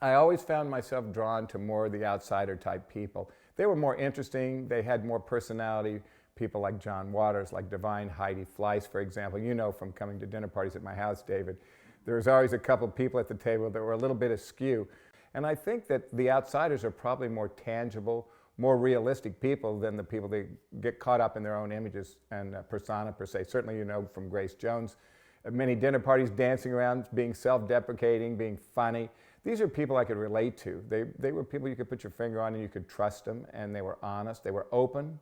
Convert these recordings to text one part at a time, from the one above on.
I always found myself drawn to more of the outsider type people. They were more interesting, they had more personality. People like John Waters, like Divine Heidi Fleiss, for example. You know from coming to dinner parties at my house, David, there was always a couple people at the table that were a little bit askew. And I think that the outsiders are probably more tangible, more realistic people than the people that get caught up in their own images and persona per se. Certainly you know from Grace Jones, at many dinner parties, dancing around, being self-deprecating, being funny. These are people I could relate to. They were people you could put your finger on and you could trust them, and they were honest, they were open.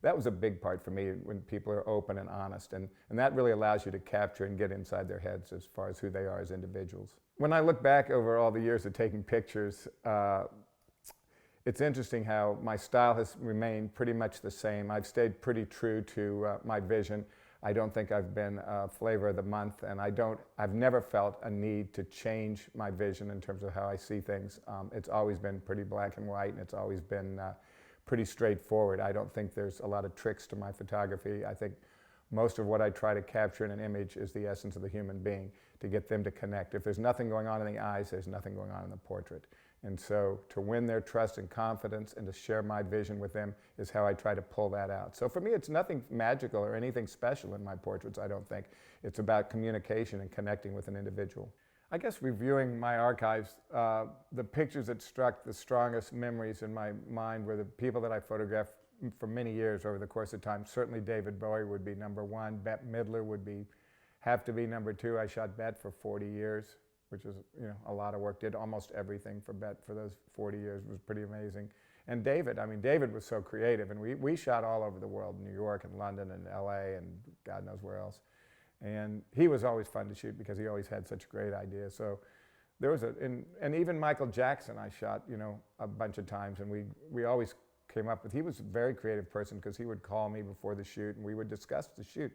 That was a big part for me, when people are open and honest, and that really allows you to capture and get inside their heads as far as who they are as individuals. When I look back over all the years of taking pictures, it's interesting how my style has remained pretty much the same. I've stayed pretty true to my vision. I don't think I've been flavor of the month, and I've never felt a need to change my vision in terms of how I see things. It's always been pretty black and white, and it's always been pretty straightforward. I don't think there's a lot of tricks to my photography. I think most of what I try to capture in an image is the essence of the human being, to get them to connect. If there's nothing going on in the eyes, there's nothing going on in the portrait. And so to win their trust and confidence and to share my vision with them is how I try to pull that out. So for me, it's nothing magical or anything special in my portraits, I don't think. It's about communication and connecting with an individual. I guess reviewing my archives, the pictures that struck the strongest memories in my mind were the people that I photographed for many years over the course of time. Certainly David Bowie would be number one. Bette Midler would have to be number two. I shot Bette for 40 years, which is a lot of work. Did almost everything for Bette for those 40 years. It was pretty amazing. And David, David was so creative, and we shot all over the world, New York and London and LA and God knows where else. And he was always fun to shoot because he always had such great ideas. So there was and even Michael Jackson I shot, a bunch of times, and we always came up with, he was a very creative person because he would call me before the shoot and we would discuss the shoot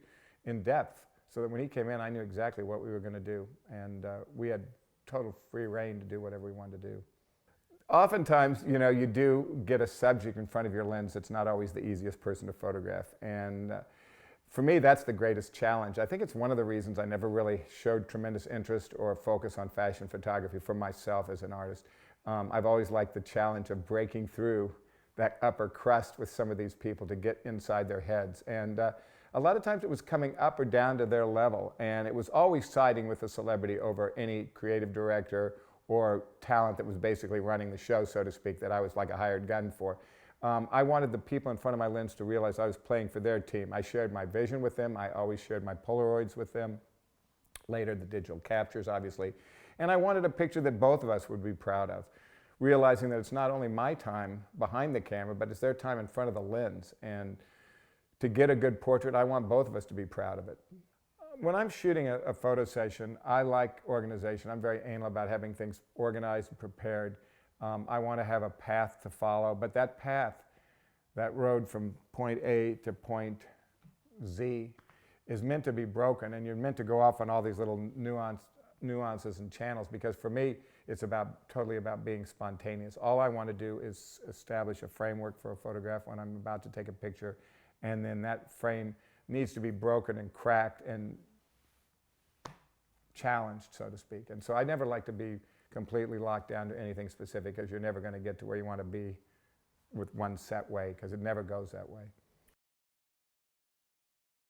in depth so that when he came in I knew exactly what we were going to do, and we had total free reign to do whatever we wanted to do. Oftentimes, you do get a subject in front of your lens that's not always the easiest person to photograph, and for me, that's the greatest challenge. I think it's one of the reasons I never really showed tremendous interest or focus on fashion photography for myself as an artist. I've always liked the challenge of breaking through that upper crust with some of these people to get inside their heads. And a lot of times it was coming up or down to their level, and it was always siding with the celebrity over any creative director or talent that was basically running the show, so to speak, that I was like a hired gun for. I wanted the people in front of my lens to realize I was playing for their team. I shared my vision with them. I always shared my Polaroids with them. Later, the digital captures, obviously. And I wanted a picture that both of us would be proud of, realizing that it's not only my time behind the camera, but it's their time in front of the lens. And to get a good portrait, I want both of us to be proud of it. When I'm shooting a photo session, I like organization. I'm very anal about having things organized and prepared. I want to have a path to follow, but that path, that road from point A to point Z, is meant to be broken, and you're meant to go off on all these little nuances and channels, because for me, it's totally about being spontaneous. All I want to do is establish a framework for a photograph when I'm about to take a picture, and then that frame needs to be broken and cracked and challenged, so to speak. And so I never like to be completely locked down to anything specific, because you're never going to get to where you want to be with one set way, because it never goes that way.